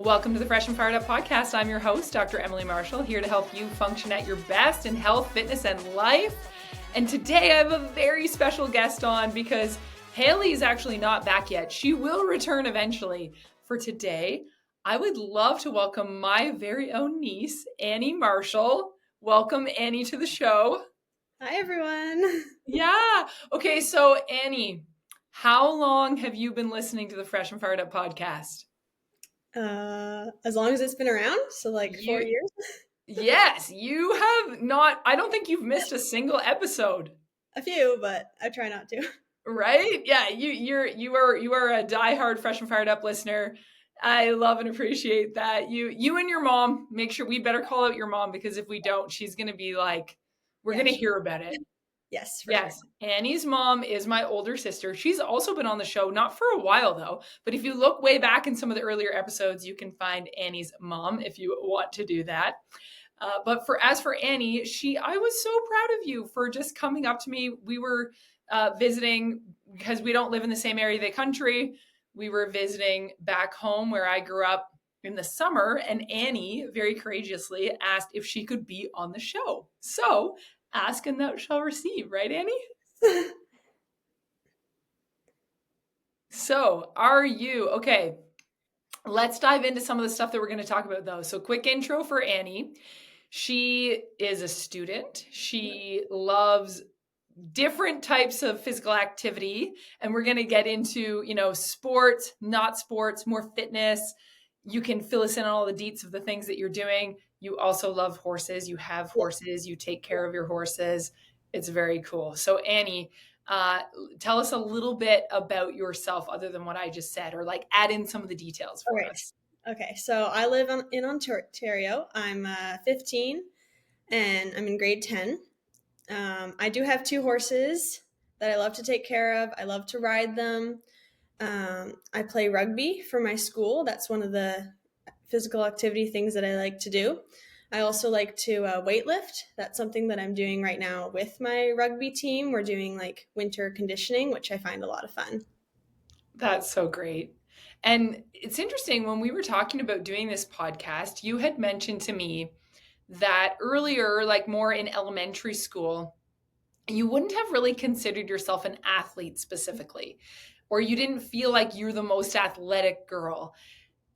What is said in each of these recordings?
Welcome to the Fresh and Fired Up podcast. I'm your host, Dr. Emily Marshall, here to help you function at your best in health, fitness, and life. And today I have a very special guest on because Haley is actually not back yet. She will return eventually. For today, I would love to welcome my very own niece, Annie Marshall. Welcome, Annie, to the show. Hi, everyone. Yeah. Okay, so Annie, how long have you been listening to the Fresh and Fired Up podcast? As long as it's been around, so like 4 years. Yes, you have not. I don't think you've missed a single episode. A few, but I try not to. Right? Yeah, you are a diehard Fresh and Fired Up listener. I love and appreciate that. You and your mom, make sure we better call out your mom, because if we don't, she's gonna be like, we're gonna hear about it. Yes. Yes. Sure. Annie's mom is my older sister. She's also been on the show, not for a while though, but if you look way back in some of the earlier episodes, you can find Annie's mom if you want to do that. But as for Annie, I was so proud of you for just coming up to me. We were visiting because we don't live in the same area of the country. We were visiting back home where I grew up in the summer, and Annie very courageously asked if she could be on the show. So ask and thou shalt receive, right, Annie? So are you okay? Let's dive into some of the stuff that we're going to talk about though. So quick intro for Annie. She is a student. She loves different types of physical activity, and we're going to get into, sports, not sports, more fitness. You can fill us in on all the deets of the things that you're doing. You also love horses. You have horses. You take care of your horses. It's very cool. So Annie, tell us a little bit about yourself other than what I just said, or like add in some of the details for us. Okay, so I live in Ontario. I'm 15 and I'm in grade 10. I do have 2 horses that I love to take care of. I love to ride them. I play rugby for my school. That's one of the physical activity things that I like to do. I also like to weightlift. That's something that I'm doing right now with my rugby team. We're doing like winter conditioning, which I find a lot of fun. That's so great. And it's interesting, when we were talking about doing this podcast, you had mentioned to me that earlier, like more in elementary school, you wouldn't have really considered yourself an athlete specifically, or you didn't feel like you're the most athletic girl.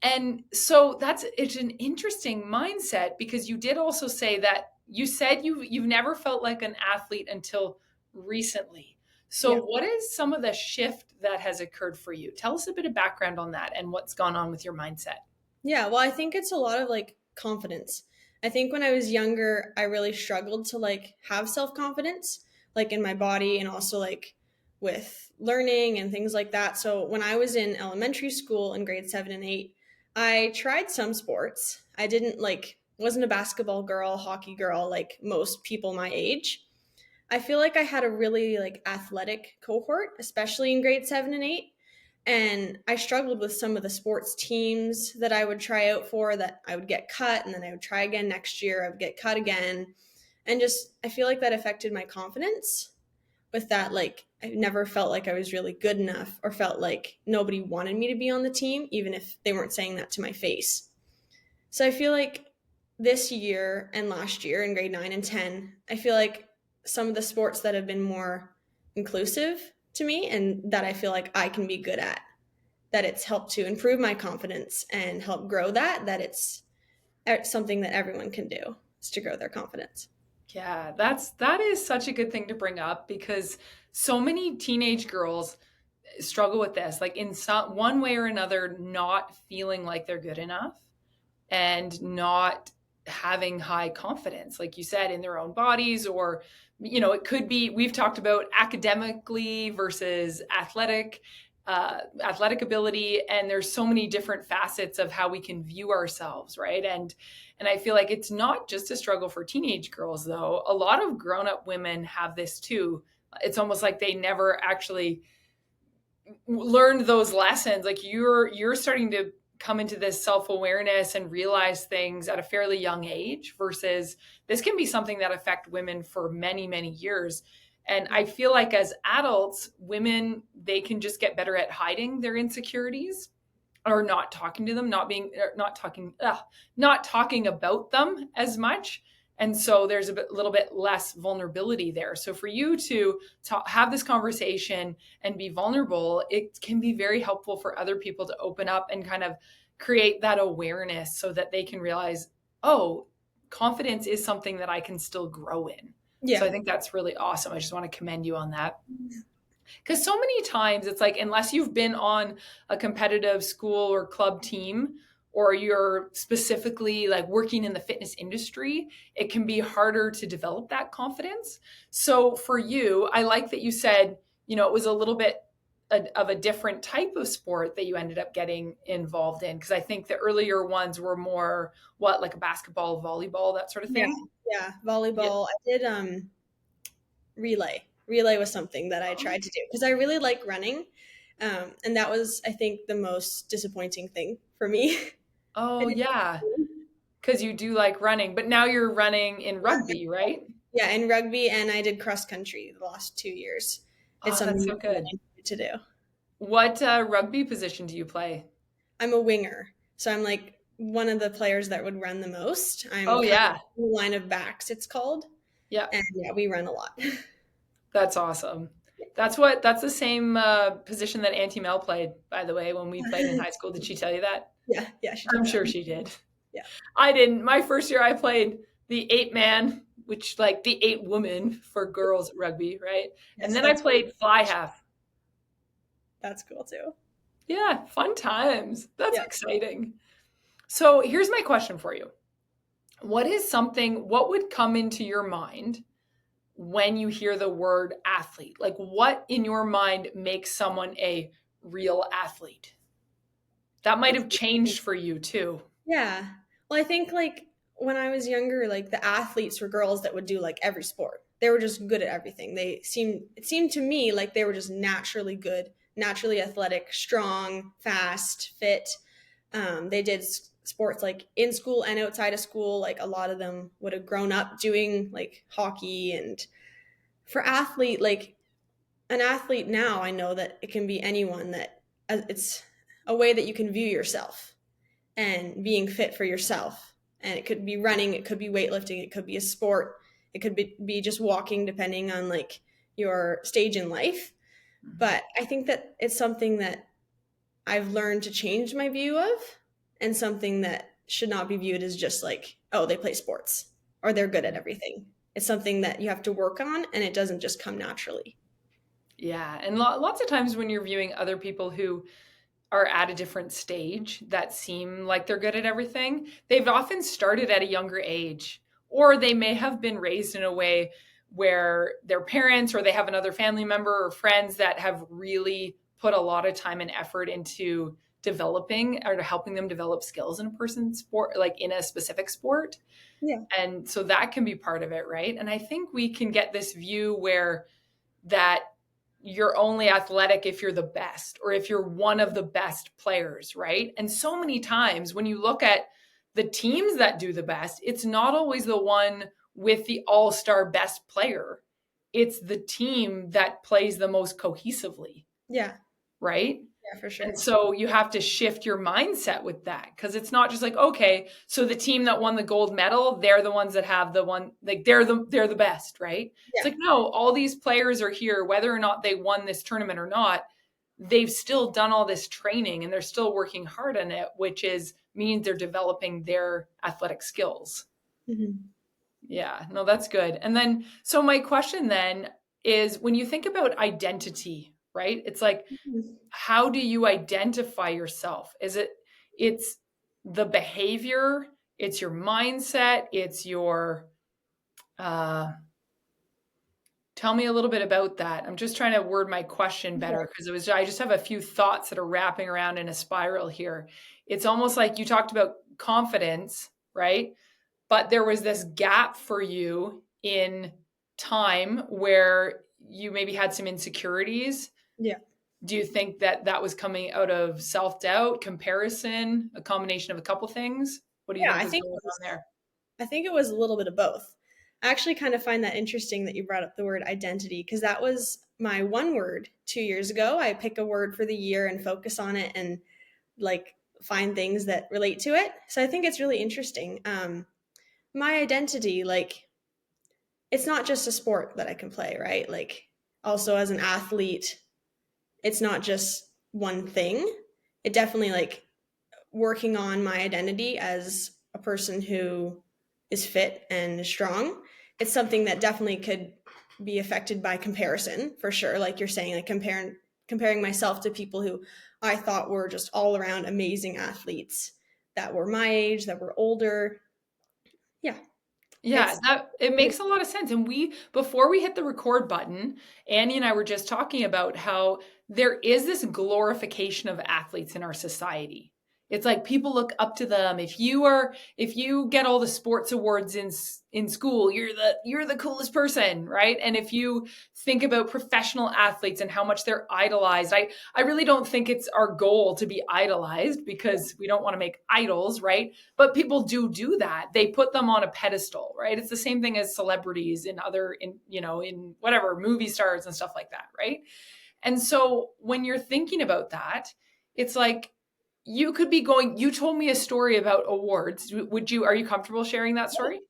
And so it's an interesting mindset, because you did also say that you said you've never felt like an athlete until recently. So What is some of the shift that has occurred for you? Tell us a bit of background on that and what's gone on with your mindset. Yeah, well, I think it's a lot of like confidence. I think when I was younger, I really struggled to like have self-confidence, like in my body and also like with learning and things like that. So when I was in elementary school in grade 7 and 8, I tried some sports. I wasn't a basketball girl, hockey girl like most people my age. I feel like I had a really like athletic cohort, especially in grade 7 and 8. And I struggled with some of the sports teams that I would try out for, that I would get cut and then I would try again next year. I would get cut again. And I feel like that affected my confidence with that. Like, I never felt like I was really good enough, or felt like nobody wanted me to be on the team, even if they weren't saying that to my face. So I feel like this year and last year in grade 9 and 10, I feel like some of the sports that have been more inclusive to me and that I feel like I can be good at, that it's helped to improve my confidence and help grow that it's something that everyone can do, is to grow their confidence. Yeah, that is such a good thing to bring up, because so many teenage girls struggle with this, like in one way or another, not feeling like they're good enough and not having high confidence, like you said, in their own bodies, or it could be, we've talked about academically versus athletic ability, and there's so many different facets of how we can view ourselves, right? And I feel like it's not just a struggle for teenage girls though. A lot of grown-up women have this too. It's almost like they never actually learned those lessons. Like you're starting to come into this self-awareness and realize things at a fairly young age, versus this can be something that affect women for many, many years. And I feel like as adults, women, they can just get better at hiding their insecurities. or not talking to them, not talking about them as much. And so there's little bit less vulnerability there. So for you to have this conversation and be vulnerable, it can be very helpful for other people to open up and kind of create that awareness so that they can realize, oh, confidence is something that I can still grow in. So Yeah. I think that's really awesome. I just want to commend you on that. Because so many times it's like, unless you've been on a competitive school or club team, or you're specifically like working in the fitness industry, it can be harder to develop that confidence. So for you, I like that you said, it was a little bit of a different type of sport that you ended up getting involved in. Because I think the earlier ones were more like a basketball, volleyball, that sort of Yeah. thing. Yeah. Yeah. Volleyball. I did relay. Relay was something that I tried to do because I really like running. And that was, I think, the most disappointing thing for me. I Oh, didn't- yeah. Because you do like running, but now you're running in rugby, right? Yeah, in rugby, and I did cross country the last 2 years. It's Oh, that's something so that good. I need to do. What rugby position do you play? I'm a winger, so I'm like one of the players that would run the most. I'm Oh, kind of yeah. in the line of backs, it's called, Yeah, and yeah, we run a lot. that's awesome. That's the same position that Auntie Mel played, by the way, when we played in high school. Did she tell you that? Yeah, yeah, she I'm told sure me. she did. Yeah, I didn't. My first year I played the 8-man, which like the 8-woman for girls rugby, right? And yes, then I played fly half. that's cool too. Yeah, fun times. That's Yeah. exciting. So here's my question for you. What would come into your mind when you hear the word athlete? Like, what in your mind makes someone a real athlete? That might That's have changed for you too. Yeah. Well, I think like when I was younger, like the athletes were girls that would do like every sport. They were just good at everything. It seemed to me like they were just naturally good, naturally athletic, strong, fast, fit. They did sports like in school and outside of school. Like a lot of them would have grown up doing like hockey. And for athlete, like an athlete now, I know that it can be anyone that it's a way that you can view yourself and being fit for yourself. And it could be running, it could be weightlifting, it could be a sport, it could be just walking, depending on like your stage in life. But I think that it's something that I've learned to change my view of, and something that should not be viewed as just like, oh, they play sports or they're good at everything. It's something that you have to work on, and it doesn't just come naturally. Yeah. And lots of times when you're viewing other people who are at a different stage that seem like they're good at everything, they've often started at a younger age, or they may have been raised in a way where their parents or they have another family member or friends that have really put a lot of time and effort into developing or to helping them develop skills in a person's sport, like in a specific sport. Yeah. And so that can be part of it, right? And I think we can get this view where that you're only athletic if you're the best or if you're one of the best players, right? And so many times when you look at the teams that do the best, it's not always the one with the all-star best player. It's the team that plays the most cohesively, Yeah. right? Yeah, for And sure. so you have to shift your mindset with that because it's not just like, okay, so the team that won the gold medal, they're the ones that have the one, like they're the best, right? It's Yeah. like, no, all these players are here, whether or not they won this tournament or not, they've still done all this training and they're still working hard on it, which is means they're developing their athletic skills. Mhm. Yeah, no, that's good. And then, so my question then is when you think about identity, right? It's like, Mhm. how do you identify yourself? It's the behavior, it's your mindset, it's your uh tell me a little bit about that. I'm just trying to word my question better because I just have a few thoughts that are wrapping around in a spiral here. It's almost like you talked about confidence, right? But there was this gap for you in time where you maybe had some insecurities. Yeah. Do you think that that was coming out of self-doubt, comparison, a combination of a couple things? What do you Yeah, think was going on there? I think it was a little bit of both. I actually kind of find that interesting that you brought up the word identity, because that was my one word 2 years ago. I pick a word for the year and focus on it. And like find things that relate to it. So I think it's really interesting. My identity, like, it's not just a sport that I can play, right? Like, also as an athlete, it's not just one thing. It definitely, like, working on my identity as a person who is fit and strong, it's something that definitely could be affected by comparison, for sure. Like you're saying, like comparing myself to people who I thought were just all around amazing athletes that were my age, that were older. Yeah, Yeah, it's that it makes a lot of sense. And before we hit the record button, Annie and I were just talking about how there is this glorification of athletes in our society. It's like people look up to them. If you get all the sports awards in school, you're the coolest person, right? And if you think about professional athletes and how much they're idolized, I really don't think it's our goal to be idolized because we don't want to make idols, right? But people do that. They put them on a pedestal, right? It's the same thing as celebrities in whatever movie stars and stuff like that, right? And so when you're thinking about that, it's like you could be going, you told me a story about awards. Are you comfortable sharing that story?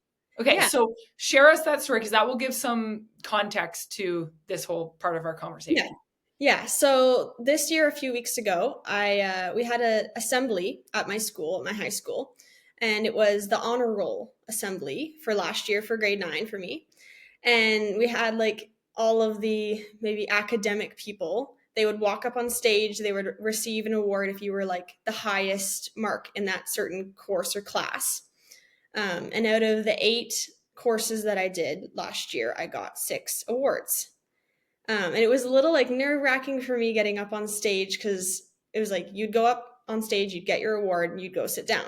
Okay, yeah, so share us that story because that will give some context to this whole part of our yeah. conversation. Yeah, so this year, a few weeks ago, I we had an assembly at my school, at my high school, and it was the honor roll assembly for last year for grade 9 for me. And we had like all of the maybe academic people. They would walk up on stage, they would receive an award if you were like the highest mark in that certain course or class. And out of the 8 courses that I did last year, I got 6 awards. And it was a little like nerve wracking for me getting up on stage because it was like you'd go up on stage, you'd get your award, and you'd go sit down.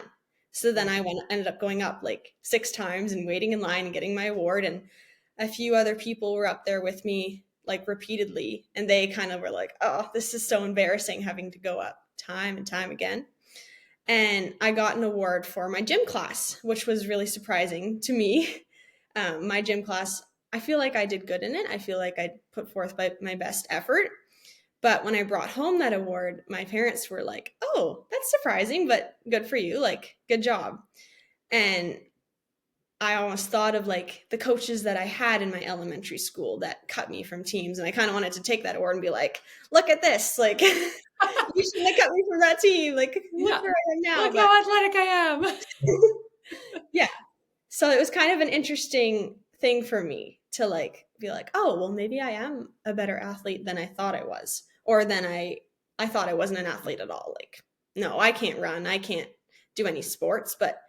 So then ended up going up like 6 times and waiting in line and getting my award. And a few other people were up there with me like repeatedly, and they kind of were like, "Oh, this is so embarrassing having to go up time and time again." And I got an award for my gym class, which was really surprising to me. My gym class, I feel like I did good in it. I feel like I put forth my best effort. But when I brought home that award, my parents were like, "Oh, that's surprising, but good for you. Like, good job." And I almost thought of like the coaches that I had in my elementary school that cut me from teams. And I kind of wanted to take that award and be like, "Look at this. Like, you shouldn't have cut me from that team. Like, look Yeah. where I am now." Look But how athletic I am. yeah, so it was kind of an interesting thing for me to like be like, oh, well, maybe I am a better athlete than I thought I was, or than I thought I wasn't an athlete at all. Like, no, I can't run, I can't do any sports, but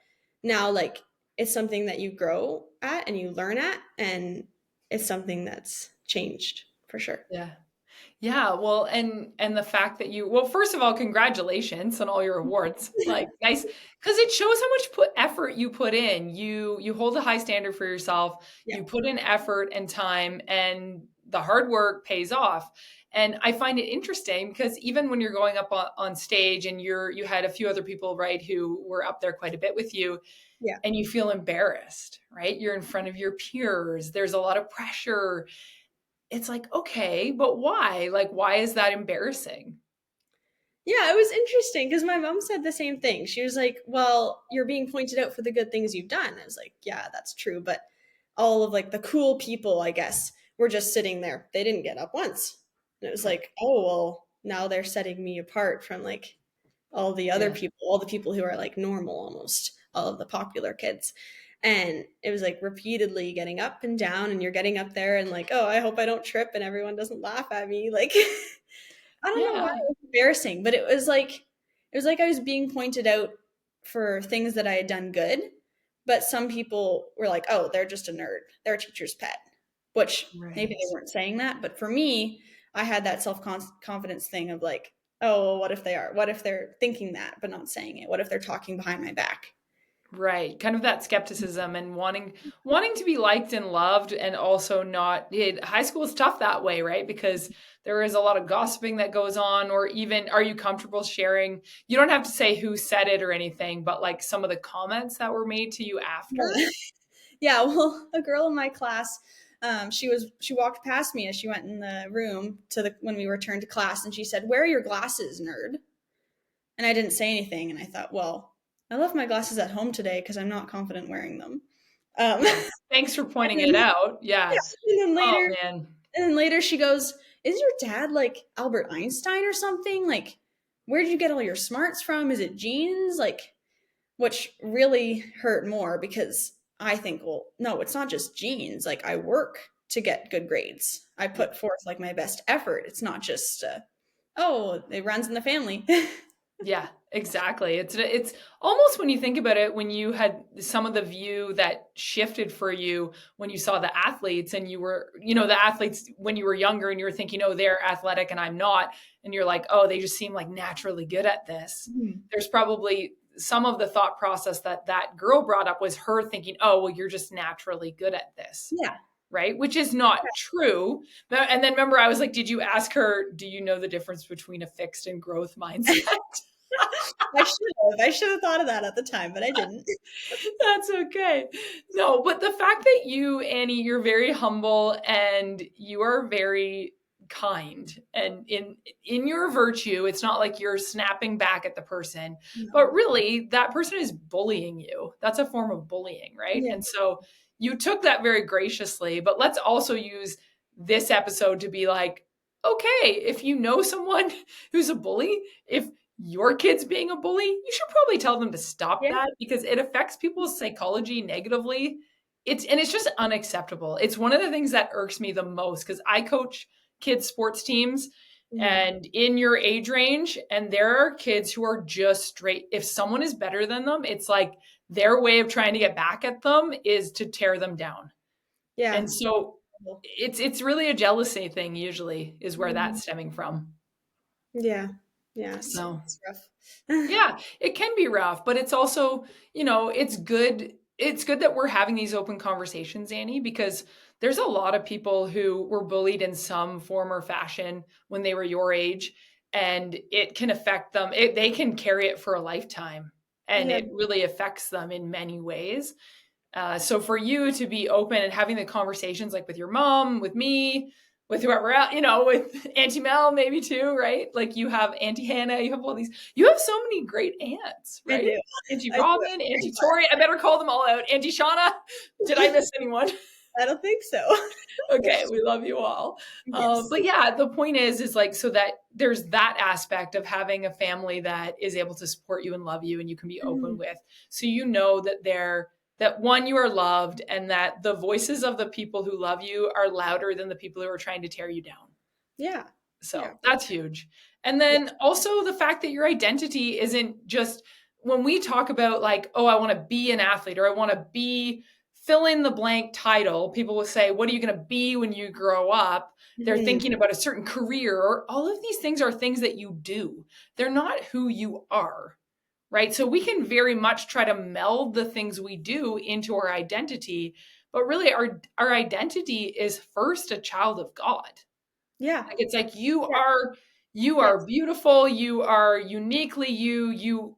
now like it's something that you grow at and you learn at, and it's something that's changed for sure. Yeah. Yeah, well, and the fact that first of all, congratulations on all your awards. Like, nice, because it shows how much effort you put in. You hold a high standard for yourself. Yeah, You put in effort and time, and the hard work pays off. And I find it interesting because even when you're going up on stage and you had a few other people, right, who were up there quite a bit with you, yeah. and you feel embarrassed, right? You're in front of your peers. There's a lot of pressure. It's like, okay, but why? Like, why is that embarrassing? Yeah, it was interesting because my mom said the same thing. She was like, "Well, you're being pointed out for the good things you've done." I was like, "Yeah, that's true, but all of like the cool people, I guess, were just sitting there. They didn't get up once." And it was Right. like, "Oh, well, now they're setting me apart from like all the other Yeah. people, all the people who are like normal almost, all of the popular kids." And it was like repeatedly getting up and down, and you're getting up there and like, "Oh, I hope I don't trip and everyone doesn't laugh at me." Like I don't know why Yeah. it was embarrassing, but it was like I was being pointed out for things that I had done good, but some people were like, "Oh, they're just a nerd. They're a teacher's pet," which maybe Right. they weren't saying that, but for me, I had that self-confidence thing of like, "Oh, well, what if they are? What if they're thinking that but not saying it? What if they're talking behind my back?" Right. Kind of that skepticism and wanting to be liked and loved and also not high school is tough that way, right? Because there is a lot of gossiping that goes on, or even are you comfortable sharing? You don't have to say who said it or anything, but like some of the comments that were made to you after. Yeah. Yeah, well, a girl in my class, she walked past me as she went in the room to the when we returned to class, and she said, "Where are your glasses, nerd?" And I didn't say anything. And I thought, well, I left my glasses at home today because I'm not confident wearing them. Yeah. Thanks for pointing And it then, out. yeah, Yeah. and then Oh later, man. she goes, "Is your dad like Albert Einstein or something? Like, where did you get all your smarts from? Is it genes?" Like, which really hurt more because I think, well, no, it's not just genes. Like, I work to get good grades. I Yeah. put forth like my best effort. It's not just, oh, it runs in the family. Yeah, exactly. It's almost when you think about it, when you had some of the view that shifted for you when you saw the athletes and you were, the athletes when you were younger and you were thinking, oh, they're athletic and I'm not. And you're like, oh, they just seem like naturally good at this. Mhm. There's probably some of the thought process that that girl brought up was her thinking, oh, well, you're just naturally good at this. Yeah. Right. Which is not true. And then remember, I was like, did you ask her, do you know the difference between a fixed and growth mindset? I should have. I should have thought of that at the time, but I didn't. That's okay. No, but the fact that you, Annie, you're very humble and you are very kind and in your virtue, it's not like you're snapping back at the person, No. but really that person is bullying you. That's a form of bullying, right? Yeah. And so you took that very graciously, but let's also use this episode to be like, okay, if you know someone who's a bully, if your kid's being a bully, you should probably tell them to stop Yeah. that because it affects people's psychology negatively. It's just unacceptable. It's one of the things that irks me the most because I coach kids sports teams Mhm. and in your age range, and there are kids who are just straight. If someone is better than them, it's like their way of trying to get back at them is to tear them down. Yeah. And so it's really a jealousy thing usually is where Mhm. that's stemming from. Yeah. Yeah. So It's rough. yeah, it can be rough, but it's also, it's good. It's good that we're having these open conversations, Annie, because there's a lot of people who were bullied in some form or fashion when they were your age, and it can affect them. They can carry it for a lifetime, and Yeah. it really affects them in many ways. So for you to be open and having the conversations like with your mom, with me, with whoever else, with Auntie Mel maybe too, right? Like you have Auntie Hannah, you have all these, you have so many great aunts, I right? do. Auntie I do. Robin, Auntie Tori, I better call them all out. Auntie Shauna, did I miss anyone? I don't think so. Okay, we love you all. Yes. But yeah, the point is like so that there's that aspect of having a family that is able to support you and love you, and you can be open Mhm. with. So you know that that one, you are loved, and that the voices of the people who love you are louder than the people who are trying to tear you down. Yeah. Yeah. So that's huge. And Yeah. then also the fact that your identity isn't just when we talk about like, oh, I want to be an athlete or I want to be fill in the blank title, people will say, what are you going to be when you grow up? They're Mhm. thinking about a certain career, or all of these things are things that you do. They're not who you are, right? So we can very much try to meld the things we do into our identity, but really our identity is first a child of God. Yeah. Like it's like Yeah. you are Yes. beautiful, you are uniquely you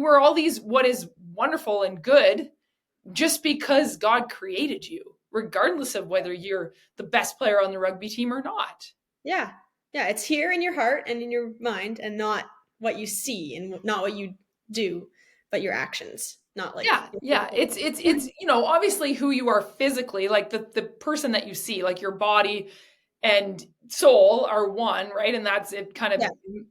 are all these what is wonderful and good just because God created you, regardless of whether you're the best player on the rugby team or not. Yeah. Yeah. It's here in your heart and in your mind and not what you see and not what you do, but your actions. Not like Yeah, your yeah. physical. It's obviously who you are physically, like the person that you see, like your body and soul are one, right? And that's it kind of Yeah.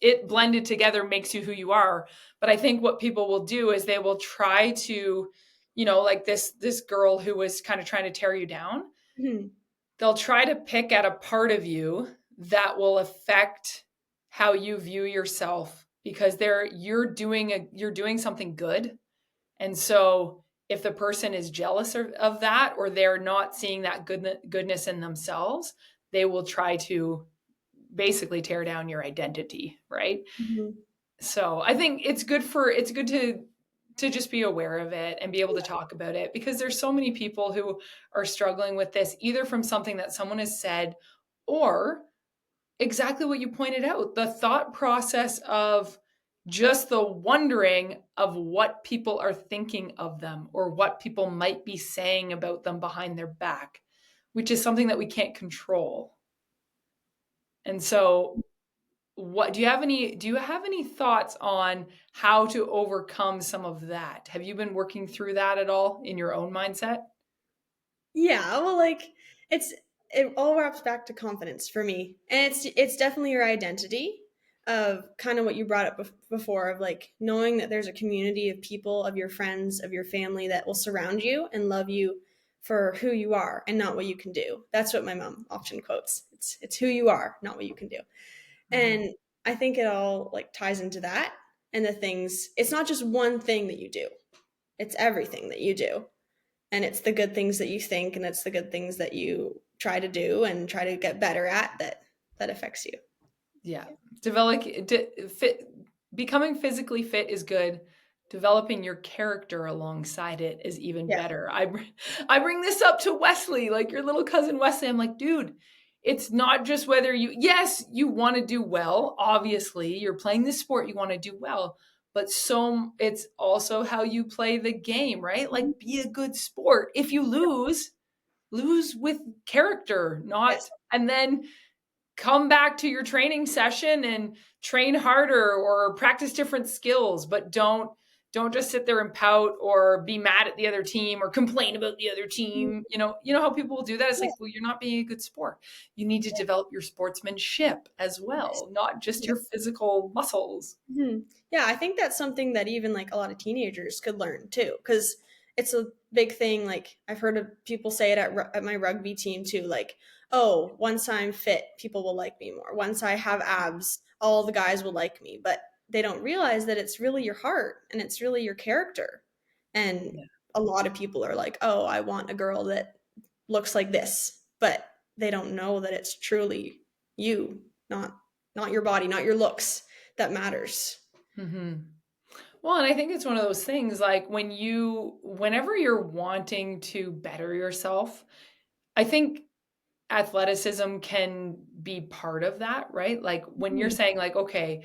it blended together makes you who you are. But I think what people will do is they will try to, like this girl who was kind of trying to tear you down, Mhm. they'll try to pick at a part of you that will affect how you view yourself because you're doing something good. And so if the person is jealous of that or they're not seeing that goodness in themselves, they will try to basically tear down your identity, right? Mhm. So I think it's good to just be aware of it and be able to talk about it because there's so many people who are struggling with this either from something that someone has said or exactly what you pointed out, the thought process of just the wondering of what people are thinking of them or what people might be saying about them behind their back, which is something that we can't control. And so what do you have any thoughts on how to overcome some of that? Have you been working through that at all in your own mindset? Yeah, well, like it's it all wraps back to confidence for me, and it's definitely your identity of kind of what you brought up before of like knowing that there's a community of people, of your friends, of your family that will surround you and love you for who you are and not what you can do. That's what my mom often quotes. It's who you are, not what you can do. Mhm. And I think it all like ties into that and the things. It's not just one thing that you do. It's everything that you do, and it's the good things that you think and it's the good things that you try to do and try to get better at that affects you. Yeah. Fit, becoming physically fit is good. Developing your character alongside it is even Yeah. better. I bring this up to Wesley, like your little cousin Wesley. I'm like, dude, it's not just whether yes, you want to do well. Obviously, you're playing this sport, you want to do well, but so it's also how you play the game, right? Mhm. Like, be a good sport. If you lose, lose with character, Yes. not, and then come back to your training session and train harder or practice different skills, but don't just sit there and pout or be mad at the other team or complain about the other Mhm. team. You know how people will do that. It's Yeah. like, well, you're not being a good sport. You need to develop your sportsmanship as Yes. well, not just Yeah. your physical muscles. Yeah, I think that's something that even like a lot of teenagers could learn too, because it's a big thing. Like I've heard of people say it at my rugby team too. Like, oh, once I'm fit, people will like me more. Once I have abs, all the guys will like me. But they don't realize that it's really your heart and it's really your character. And Yeah. a lot of people are like, oh, I want a girl that looks like this, but they don't know that it's truly you, not your body, not your looks that matters. Hmm. Well, and I think it's one of those things like whenever you're wanting to better yourself, I think athleticism can be part of that, right? Like when you're Mhm. saying like, okay,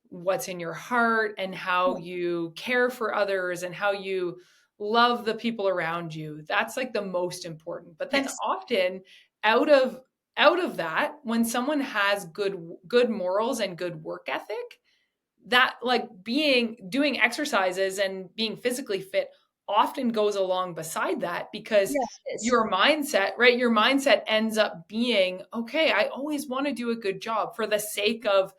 what's in your heart and how Yeah. you care for others and how you love the people around you, that's like the most important. But then Yes. often out of out of that, when someone has good morals and good work ethic, that like being doing exercises and being physically fit often goes along beside that because Yeah, it is. your mindset, right? Your mindset ends up being, okay, I always want to do a good job for the sake of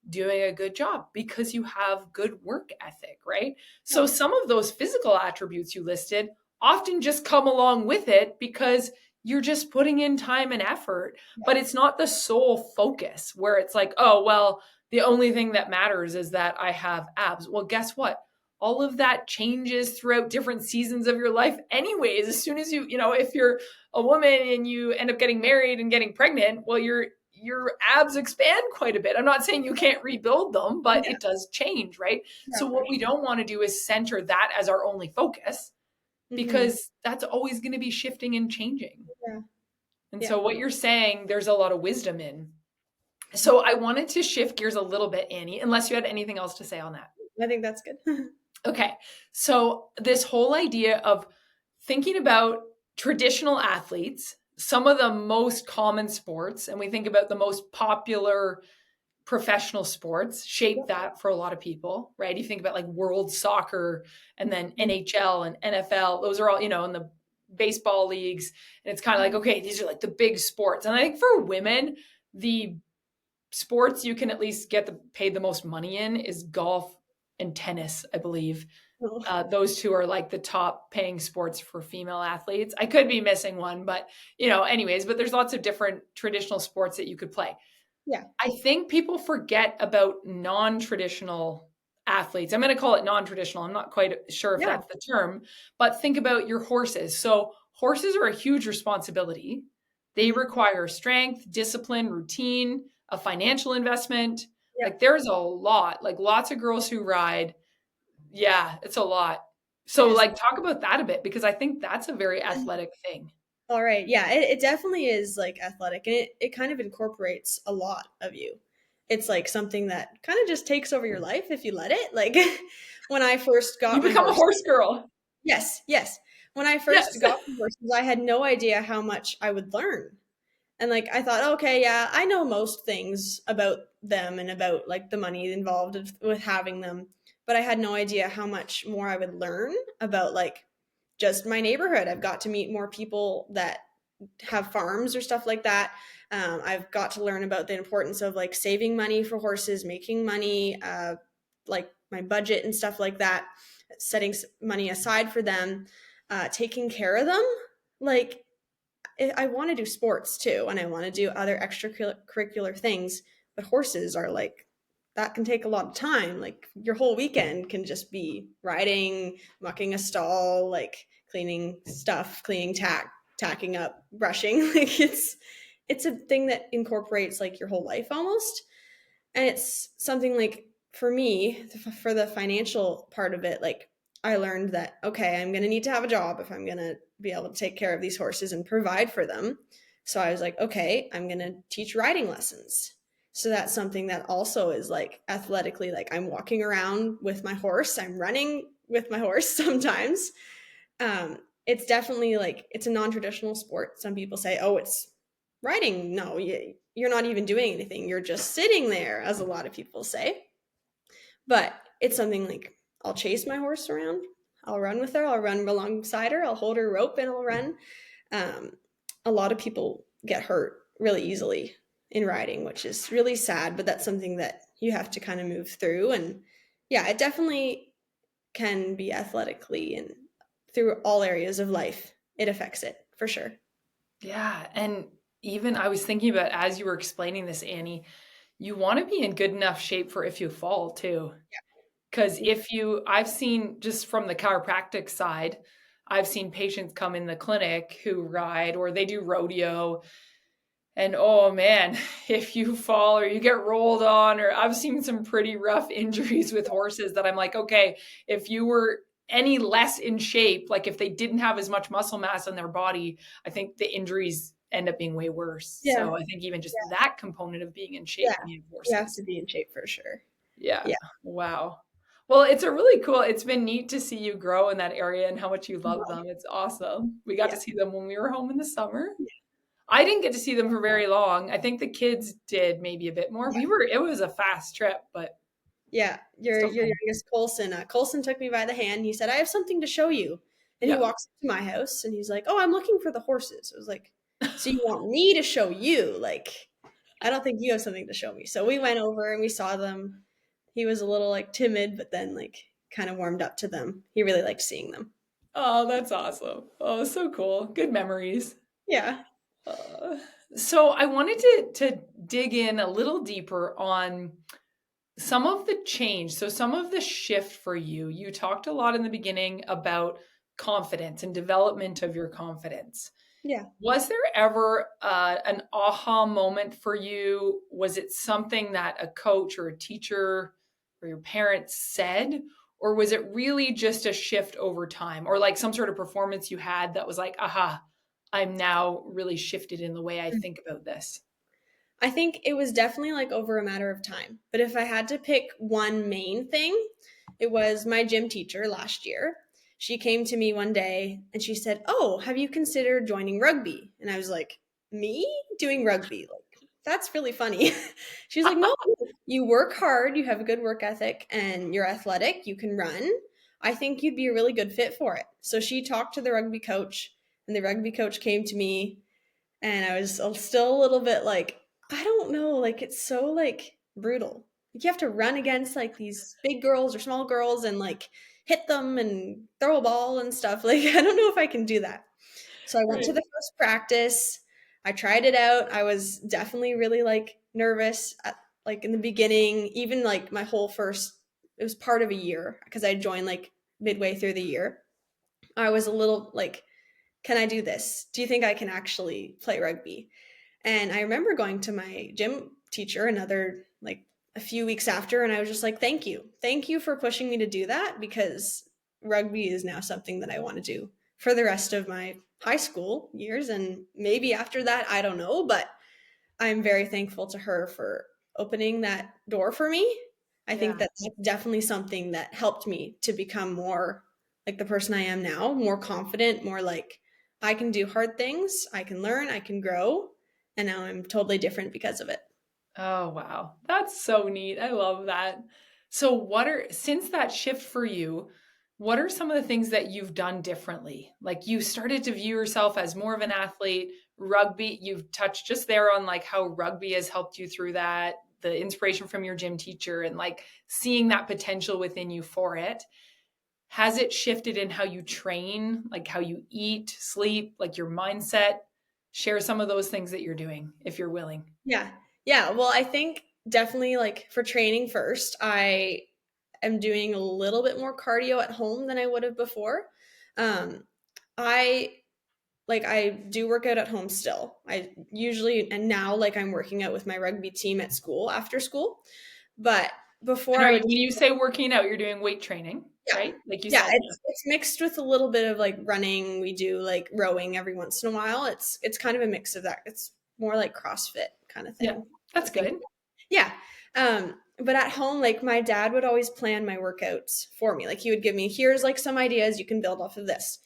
doing a good job because you have good work ethic, right? Yeah. So some of those physical attributes you listed often just come along with it because you're just putting in time and effort, Yeah. but it's not the sole focus where it's like, oh, well, the only thing that matters is that I have abs. Well, guess what? All of that changes throughout different seasons of your life anyways. As soon as if you're a woman and you end up getting married and getting pregnant, well, your abs expand quite a bit. I'm not saying you can't rebuild them, but Yeah. it does change, right? Yeah, So for what we don't want to do is center that as our only focus sure. because that's always going to be shifting and changing. Yeah. And Yeah. so what you're saying, there's a lot of wisdom in. So I wanted to shift gears a little bit, Annie, unless you had anything else to say on that. I think that's good. Okay. So this whole idea of thinking about traditional athletes, some of the most common sports, and we think about the most popular professional sports shape Yep. that for a lot of people, right? You think about like world soccer and then Mhm. NHL and NFL, those are all, in the baseball leagues. And it's kind of like, okay, these are like the big sports. And I think for women, the sports you can at least get paid the most money in is golf and tennis, I believe. Oh, Those two are like the top paying sports for female athletes. I could be missing one, but anyways, but there's lots of different traditional sports that you could play. yeah. I think people forget about non-traditional athletes. I'm going to call it non-traditional. I'm not quite sure if Yeah. that's the term, but think about your horses. So horses are a huge responsibility. They Mhm. require strength, discipline, routine, a financial investment. Like Yep. there's a lot, like lots of girls who ride. Yeah, it's a lot. It So is. like talk about that a bit because I think that's a very athletic thing. All right. Yeah, it definitely is like athletic and it kind of incorporates a lot of you. It's like something that kind of just takes over your life if you let it. Like when I first You got my become a horse. horse girl. Yes, yes. When I Yes. first got my horses, I had no idea how much I would learn. And like I thought, okay, yeah, I know most things about them and about like the money involved with having them, but I had no idea how much more I would learn about like just my neighborhood. I've got to meet more people that have farms or stuff like that. I've got to learn about the importance of like saving money for horses, making money, like my budget and stuff like that, setting money aside for them, taking care of them. Like I want to do sports too, and I want to do other extracurricular things, but horses are like, that can take a lot of time. Like your whole weekend can just be riding, mucking a stall, like cleaning stuff, cleaning tacking up, brushing. Like it's a thing that incorporates like your whole life almost. And it's something like for me, for the financial part of it, like I learned that, okay, I'm going to need to have a job if I'm going to be able to take care of these horses and provide for them. So I was like, okay, I'm going to teach riding lessons. So that's something that also is like athletically, like I'm walking around with my horse, I'm running with my horse sometimes. It's definitely like it's a non-traditional sport. Some people say, oh, it's riding. No, you're not even doing anything. You're just sitting there, as a lot of people say. But it's something like I'll chase my horse around. I'll run with her. I'll run alongside her. I'll hold her rope and I'll run. Um, a lot of people get hurt really easily in riding, which is really sad, but that's something that you have to kind of move through. And yeah, it definitely can be athletically and through all areas of life. It affects it for sure. Yeah, and even I was thinking about as you were explaining this, Annie, you want to be in good enough shape for if you fall too. Because if you, I've seen just from the chiropractic side, I've seen patients come in the clinic who ride or they do rodeo. And oh man, if you fall or you get rolled on, or I've seen some pretty rough injuries with horses that I'm like, okay, if you were any less in shape, like if they didn't have as much muscle mass in their body, I think the injuries end up being way worse. Yeah, So I think even just that component of being in shape yeah, when you have you have horses. to be in shape for sure. Yeah. Yeah, Wow. Well, it's a really cool, it's been neat to see you grow in that area and how much you love them. It's awesome. We got yeah, to see them when we were home in the summer. I didn't get to see them for very long. I think the kids did maybe a bit more. yeah. It was a fast trip, but Yeah, still your fun. youngest Colson. Colson took me by the hand. He said, "I have something to show you." And he Yeah. walks to my house, and he's like, "Oh, I'm looking for the horses." I was like, "So you want me to show you? Like, I don't think you have something to show me." So we went over and we saw them. He was a little like timid, but then like kind of warmed up to them. He really liked seeing them. Oh, that's awesome. Oh, so cool. Good memories. Yeah, Uh, so I wanted to dig in a little deeper on some of the change. So some of the shift for you. You talked a lot in the beginning about confidence and development of your confidence. yeah. Was there ever an aha moment for you? Was it something that a coach or a teacher or your parents said? Or was it really just a shift over time or like some sort of performance you had that was like, aha, I'm now really shifted in the way I think about this? I think it was definitely like over a matter of time. But if I had to pick one main thing, it was my gym teacher last year. She came to me one day and she said, "Oh, have you considered joining rugby?" And I was like, "Me doing rugby? Like, that's really funny." She's like, "No, you work hard, you have a good work ethic, and you're athletic, you can run. I think you'd be a really good fit for it." So she talked to the rugby coach, and the rugby coach came to me and I was still a little bit like, I don't know, like it's so like brutal. Like you have to run against like these big girls or small girls and like hit them and throw a ball and stuff. Like I don't know if I can do that. So I went to Right. the first practice. I tried it out. I was definitely really like nervous at, like in the beginning, even like my whole first it was part of a year because I joined like midway through the year. I was a little like, can I do this? Do you think I can actually play rugby? And I remember going to my gym teacher another like a few weeks after, and I was just like, thank you. Thank you for pushing me to do that because rugby is now something that I want to do for the rest of my high school years. And maybe after that, I don't know, but I'm very thankful to her for opening that door for me. I think Yeah. that's definitely something that helped me to become more like the person I am now, more confident, more like I can do hard things, I can learn, I can grow, and now I'm totally different because of it. Oh, wow. That's so neat. I love that. So, since that shift for you, what are some of the things that you've done differently? Like you started to view yourself as more of an athlete, rugby, you've touched just there on like how rugby has helped you through that, the inspiration from your gym teacher and like seeing that potential within you for it. Has it shifted in how you train, like how you eat, sleep, like your mindset? Share some of those things that you're doing if you're willing. Yeah. Yeah. Well, I think definitely like for training first, I am doing a little bit more cardio at home than I would have before. Um, I I do work out at home still. I usually, and now like I'm working out with my rugby team at school after school. But before And I would, when you say working out, you're doing weight training, yeah, right? Like you yeah, said. it's mixed with a little bit of like running. We do like rowing every once in a while. It's kind of a mix of that. It's more like CrossFit kind of Yeah, thing. I that's think. good. Yeah. But at home, like my dad would always plan my workouts for me. Like he would give me, here's like some ideas you can build off of this.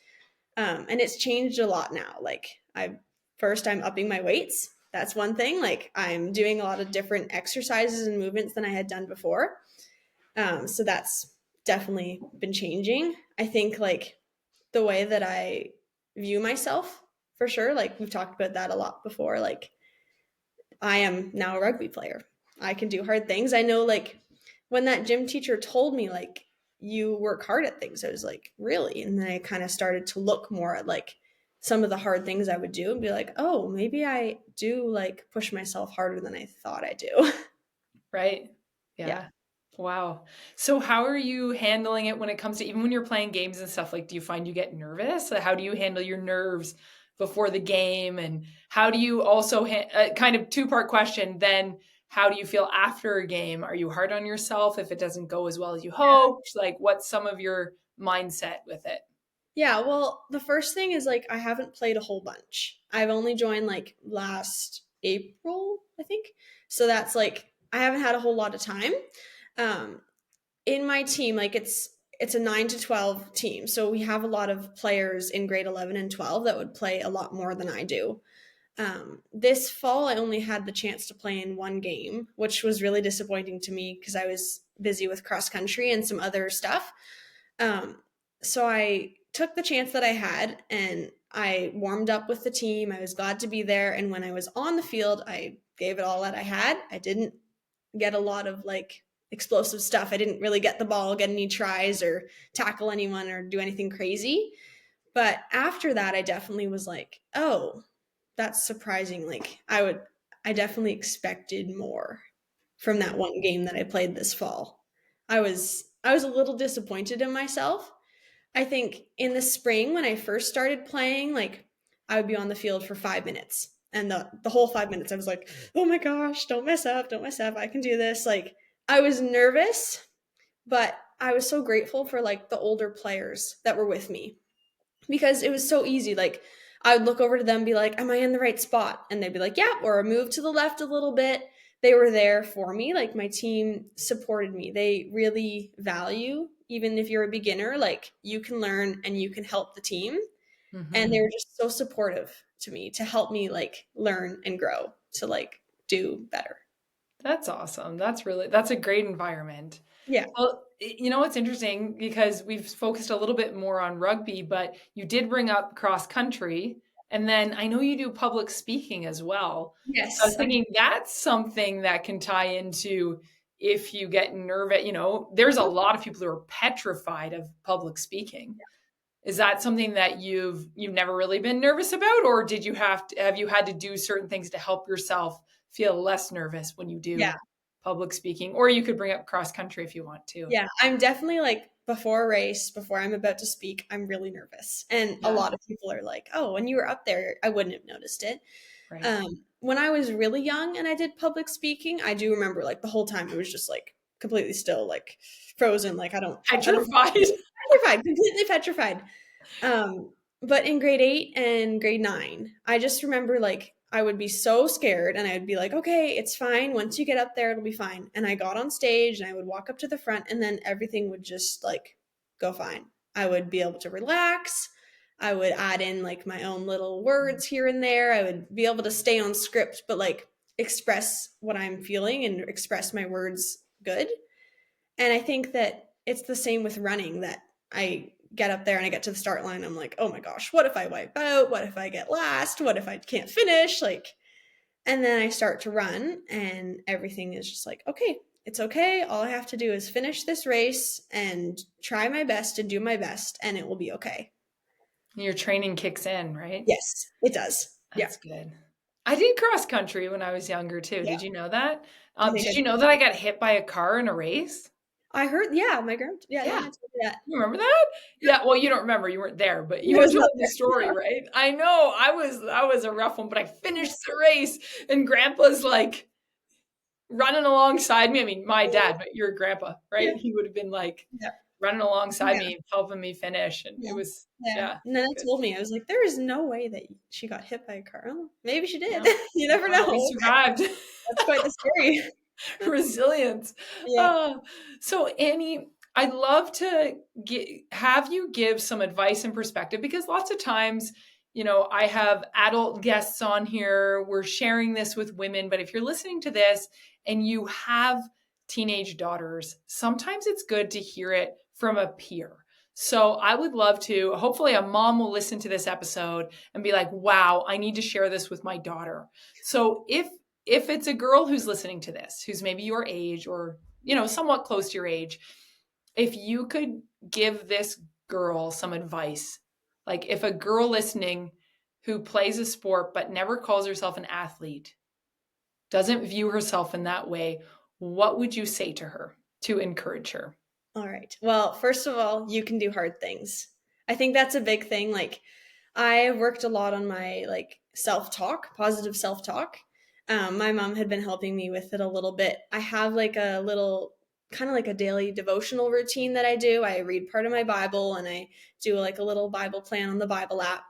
And it's changed a lot now. Like I'm upping my weights. That's one thing. Like I'm doing a lot of different exercises and movements than I had done before. So that's definitely been changing. I think like the way that I view myself for sure. Like we've talked about that a lot before. Like I am now a rugby player. I can do hard things. I know like when that gym teacher told me like you work hard at things, I was like, really? And then I kind of started to look more at like some of the hard things I would do and be like, oh, maybe I do like push myself harder than I thought I do. Right? Yeah. Yeah. Wow. So how are you handling it when it comes to even when you're playing games and stuff? Like, do you find you get nervous? How do you handle your nerves before the game? And how do you also kind of two-part question? Then how do you feel after a game? Are you hard on yourself if it doesn't go as well as you hoped? Like, what's some of your mindset with it? Yeah, well, the first thing is like I haven't played a whole bunch. I've only joined like last April, I think. So that's like I haven't had a whole lot of time. Um, in my team, like it's a 9 to 12 team. So we have a lot of players in grade 11 and 12 that would play a lot more than I do. This fall, I only had the chance to play in one game, which was really disappointing to me because I was busy with cross country and some other stuff. Um, so I took the chance that I had and I warmed up with the team. I was glad to be there. And when I was on the field, I gave it all that I had. I didn't get a lot of like explosive stuff. I didn't really get the ball, get any tries, or tackle anyone or do anything crazy. But after that, I definitely was like, oh, that's surprising. I definitely expected more from that one game that I played this fall. I was a little disappointed in myself. I think in the spring when I first started playing, like I would be on the field for 5 minutes. And the whole 5 minutes I was like, oh my gosh, don't mess up, don't mess up. I can do this. Like I was nervous, but I was so grateful for like the older players that were with me because it was so easy. Like I would look over to them and be like, am I in the right spot? And they'd be like, yeah, or move to the left a little bit. They were there for me. Like my team supported me. They really value, even if you're a beginner, like you can learn and you can help the team. And they Hmm. were just so supportive to me to help me like learn and grow to like do better. That's awesome. That's a great environment. Yeah. Well, you know what's interesting because we've focused a little bit more on rugby, but you did bring up cross country, and then I know you do public speaking as well. So I was Yes. thinking that's something that can tie into if you get nervous, there's a lot of people who are petrified of public speaking. Is that something that you've never really been nervous about, or have you had to do certain things to help yourself feel less nervous when you Yeah. do public speaking? Or you could bring up cross country if you want to. Yeah, I'm definitely like before a race, before I'm about to speak, I'm really nervous. And a Yeah, lot of people are like, "Oh, when you were up there, I wouldn't have noticed it." right. When I was really young and I did public speaking, I do remember like the whole time it was just like completely still, like frozen. Like I don't Petrified. petrified, completely petrified. But in grade 8 and grade 9, I just remember like I would be so scared and I would be like, okay, it's fine. Once you get up there, it'll be fine. And I got on stage and I would walk up to the front and then everything would just like go fine. I would be able to relax. I would add in like my own little words here and there. I would be able to stay on script, but like express what I'm feeling and express my words good. And I think that it's the same with running, that I get up there and I get to the start line. I'm like, oh my gosh, what if I wipe out? What if I get last? What if I can't finish? Like, and then I start to run and everything is just like, okay, it's okay. All I have to do is finish this race and try my best and do my best, and it will be okay. Your training kicks in, right? Yes, it does. Yeah. That's good. I did cross country when I was younger too. Yeah. Did you know that? I think Did I you know that I got hit by a car in a race? I heard, yeah, my grand, yeah, Yeah. Nana told me that. You remember that? Yeah. Well, you don't remember. You weren't there, but I you was told not the story, right? I know. I was a rough one, but I finished the race, and Grandpa's like running alongside me. I mean, my there. dad, but your grandpa, Yeah, right? He would have been like yeah, running alongside yeah, me, helping me finish, and it yeah, was yeah. yeah, And then good. told me, I was like, there is no way that she got hit by a car. Oh, maybe she did. Yeah. You never Well, we know. survived. That's quite the story. Resilience. Yeah. Oh, so Annie, I'd love to have you give some advice and perspective, because lots of times, I have adult guests on here. We're sharing this with women, but if you're listening to this and you have teenage daughters, sometimes it's good to hear it from a peer. So I would love to, hopefully a mom will listen to this episode and be like, wow, I need to share this with my daughter. So if it's a girl who's listening to this, who's maybe your age or, somewhat close to your age, if you could give this girl some advice, like if a girl listening who plays a sport but never calls herself an athlete, doesn't view herself in that way, what would you say to her to encourage her? All right. Well, first of all, you can do hard things. I think that's a big thing. Like, I worked a lot on my like self-talk, positive self-talk. My mom had been helping me with it a little bit. I have like a little kind of like a daily devotional routine that I do. I read part of my Bible and I do like a little Bible plan on the Bible app.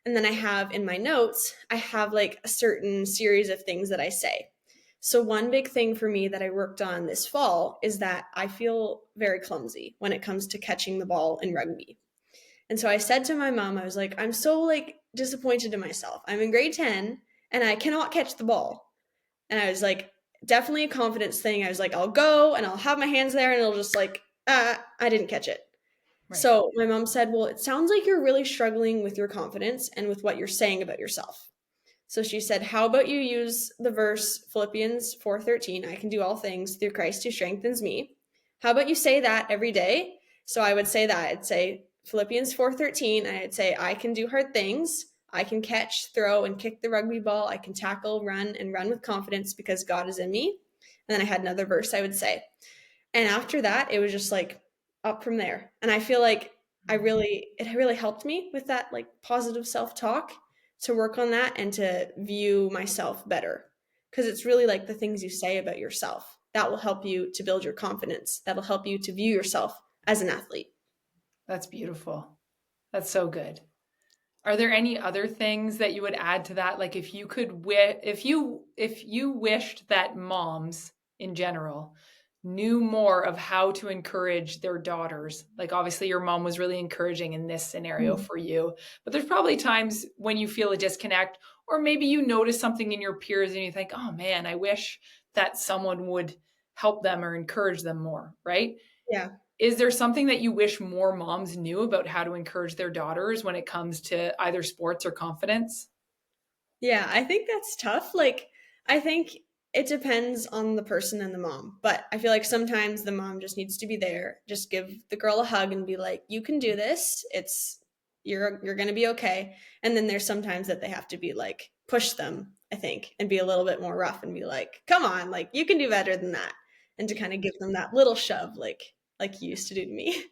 And then I have in my notes, I have like a certain series of things that I say. So, one big thing for me that I worked on this fall is that I feel very clumsy when it comes to catching the ball in rugby. And so I said to my mom, I was like, I'm so like disappointed in myself. I'm in grade 10 and I cannot catch the ball. And I was like, definitely a confidence thing. I was like, I'll go and I'll have my hands there and it'll just like, I didn't catch it. Right. So my mom said, well, it sounds like you're really struggling with your confidence and with what you're saying about yourself. So she said, how about you use the verse Philippians 4:13, I can do all things through Christ who strengthens me. How about you say that every day? So I would say that. I'd say Philippians 4:13, and I'd say I can do hard things. I can catch, throw, and kick the rugby ball. I can tackle, run, and run with confidence because God is in me. And then I had another verse I would say. And after that, it was just like up from there. And I feel like it really helped me with that like positive self-talk to work on that and to view myself better. Because it's really like the things you say about yourself that will help you to build your confidence. That'll help you to view yourself as an athlete. That's beautiful. That's so good. Are there any other things that you would add to that? Like if you could if you wished that moms in general knew more of how to encourage their daughters. Like obviously your mom was really encouraging in this scenario Mm. for you, but there's probably times when you feel a disconnect, or maybe you notice something in your peers and you think, "Oh man, I wish that someone would help them or encourage them more," right? Yeah. Is there something that you wish more moms knew about how to encourage their daughters when it comes to either sports or confidence? Yeah, I think that's tough. Like, I think it depends on the person and the mom, but I feel like sometimes the mom just needs to be there, just give the girl a hug and be like, "You can do this. It's you're going to be okay." And then there's sometimes that they have to be like push them, I think, and be a little bit more rough and be like, "Come on, like you can do better than that." And to kind of give them that little shove like you used to do to me.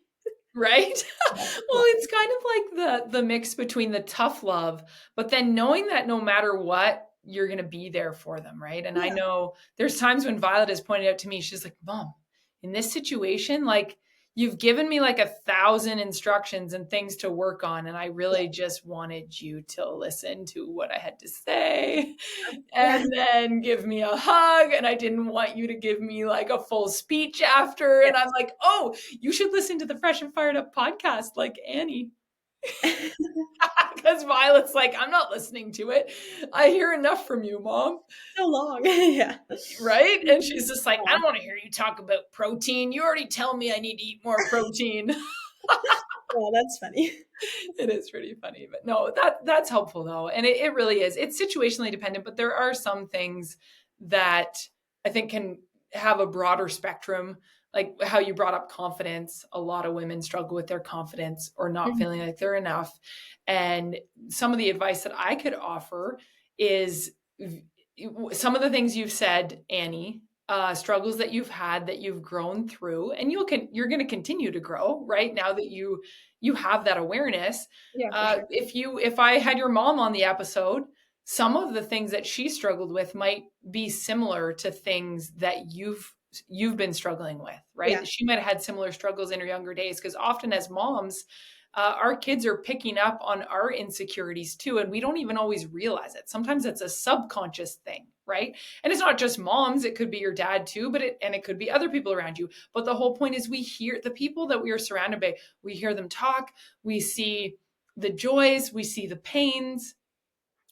Right? Yeah. Well, it's kind of like the mix between the tough love, but then knowing that no matter what, you're going to be there for them, right? And I Yeah. know there's times when Violet has pointed out to me, she's like, "Mom, in this situation, like you've given me like 1,000 instructions and things to work on, and I really just wanted you to listen to what I had to say Yeah. and then give me a hug. And I didn't want you to give me like a full speech after." Yeah. And I'm like, "Oh, you should listen to the Fresh and Fired Up podcast, like Annie." Because Violet's like, I'm not listening to it. I hear enough from you, Mom. So long. Yeah. Right? And she's just like, I don't want to hear you talk about protein. You already tell me I need to eat more protein. Oh, that's funny. It is pretty funny, but no, that's helpful though. And it really is. It's situationally dependent, but there are some things that I think can have a broader spectrum. Like how you brought up confidence. A lot of women struggle with their confidence or not Mhm. feeling like they're enough. And some of the advice that I could offer is some of the things you've said, Annie, struggles that you've had that you've grown through, and you're going to continue to grow, right? Now that you have that awareness. Yeah, for sure. If I had your mom on the episode, some of the things that she struggled with might be similar to things that you've been struggling with, Yeah. right? She might have had similar struggles in her younger days because often as moms, our kids are picking up on our insecurities too, and we don't even always realize it. Sometimes it's a subconscious thing, right? And it's not just moms; it could be your dad too, and it could be other people around you. But the whole point is, we hear the people that we are surrounded by. We hear them talk. We see the joys. We see the pains,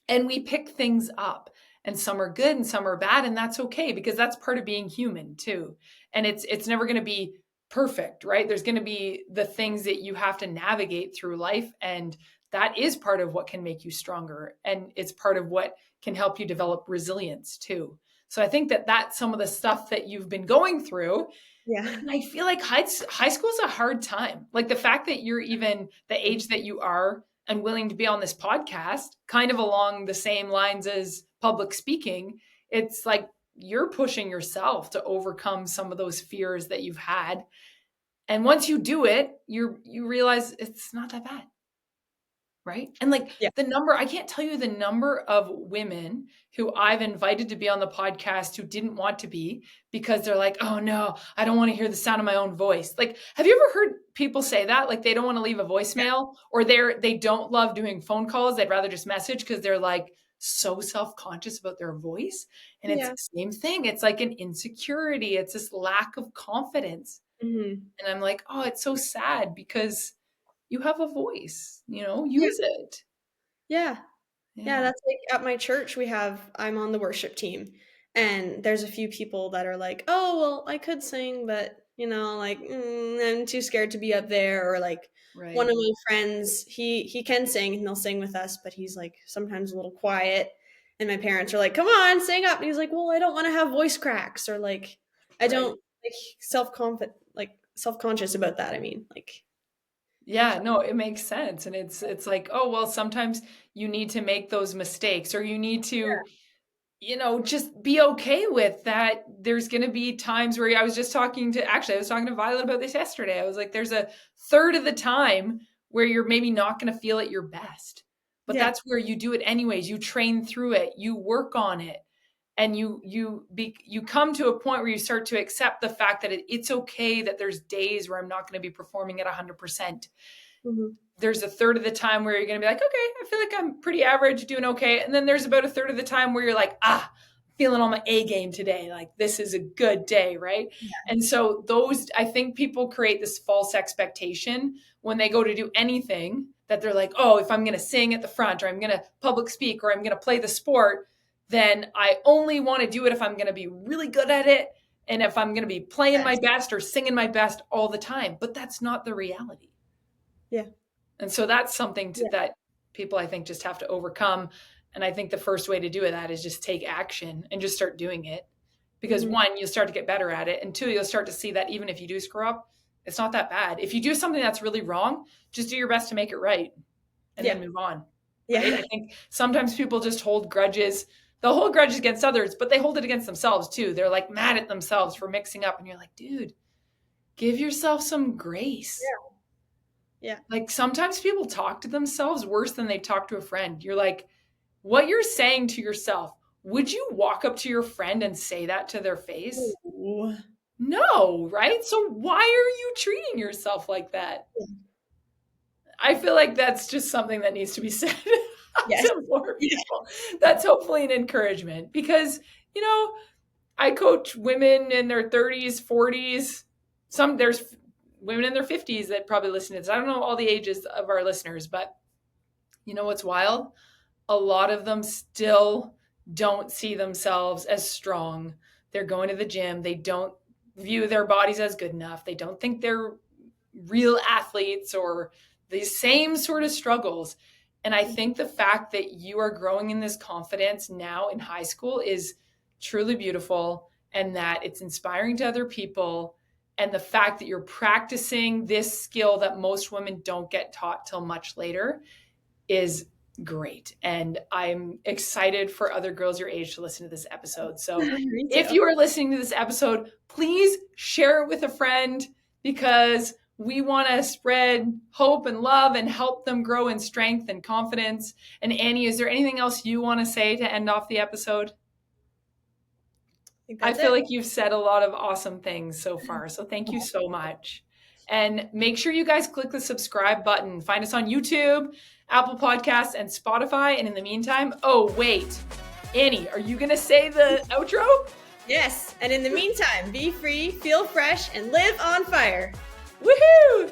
and we pick things up. And some are good and some are bad, and that's okay because that's part of being human too. And it's never going to be perfect, right? There's going to be the things that you have to navigate through life, and that is part of what can make you stronger, and it's part of what can help you develop resilience too. So I think that that's some of the stuff that you've been going through. Yeah. And I feel like high school is a hard time. Like the fact that you're even the age that you are and willing to be on this podcast, kind of along the same lines as public speaking, it's like you're pushing yourself to overcome some of those fears that you've had. And once you do it, you realize it's not that bad. Right? And like Yeah. I can't tell you the number of women who I've invited to be on the podcast who didn't want to be because they're like, oh no, I don't want to hear the sound of my own voice. Like, have you ever heard people say that? Like they don't want to leave a voicemail or they don't love doing phone calls. They'd rather just message because they're like so self-conscious about their voice. And it's Yeah. the same thing. It's like an insecurity. It's this lack of confidence. Hmm. And I'm like, oh, it's so sad because you have a voice, Yeah. use it. Yeah. Yeah, Yeah. that's like at my church I'm on the worship team and there's a few people that are like, "Oh, well, I could sing, but like I'm too scared to be up there." Or like one Right. of my friends, he can sing and he'll sing with us, but he's like sometimes a little quiet. And my parents are like, "Come on, sing up." And he's like, "Well, I don't want to have voice cracks," or like I Right. don't like self-conscious about that. I mean, like Yeah, so no, it makes sense. And it's like, oh, well, sometimes you need to make those mistakes or you need to, just be okay with that. There's going to be times where I was talking to Violet about this yesterday. I was like, there's a third of the time where you're maybe not going to feel at your best. But yeah. that's where you do it anyways. You train through it, you work on it. And you come to a point where you start to accept the fact that it's okay that there's days where I'm not going to be performing at 100%. Mhm. There's a third of the time where you're going to be like, okay, I feel like I'm pretty average, doing okay. And then there's about a third of the time where you're like, feeling on my A game today. Like this is a good day, right? And so I think people create this false expectation when they go to do anything that they're like, oh, if I'm going to sing at the front or I'm going to public speak or I'm going to play the sport, then I only want to do it if I'm going to be really good at it and if I'm going to be playing my Yes. best or singing my best all the time. But that's not the reality. Yeah. And so that's something Yeah. that people, I think, just have to overcome. And I think the first way to do that is just take action and just start doing it. Because Mhm. one, you'll start to get better at it. And two, you'll start to see that even if you do screw up, it's not that bad. If you do something that's really wrong, just do your best to make it right and Yeah. then move on. Right. Yeah. I think sometimes people just hold grudges. They'll hold grudges against others, but they hold it against themselves too. They're like mad at themselves for mixing up. And you're like, dude, give yourself some grace. Yeah. Like sometimes people talk to themselves worse than they talk to a friend. You're like, what you're saying to yourself, would you walk up to your friend and say that to their face? Ooh. No, right? So why are you treating yourself like that? I feel like that's just something that needs to be said Yes. to more Yeah. people. That's hopefully an encouragement because, you know, I coach women in their 30s, 40s. There's women in their 50s that probably listen to this. I don't know all the ages of our listeners, but you know what's wild? A lot of them still don't see themselves as strong. They're going to the gym. They don't view their bodies as good enough. They don't think they're real athletes or the same sort of struggles. And I think the fact that you are growing in this confidence now in high school is truly beautiful, and that it's inspiring to other people. And the fact that you're practicing this skill that most women don't get taught till much later is great. And I'm excited for other girls your age to listen to this episode. So Me if too. you are listening to this episode, please share it with a friend, because we want to spread hope and love and help them grow in strength and confidence. And Annie, is there anything else you want to say to end off the episode? Think I that's feel it. like you've said a lot of awesome things so far. So thank you so much. And make sure you guys click the subscribe button. Find us on YouTube, Apple Podcasts, and Spotify. And in the meantime, oh, wait, Annie, are you going to say the outro? Yes. And in the meantime, be free, feel fresh, and live on fire. Woohoo!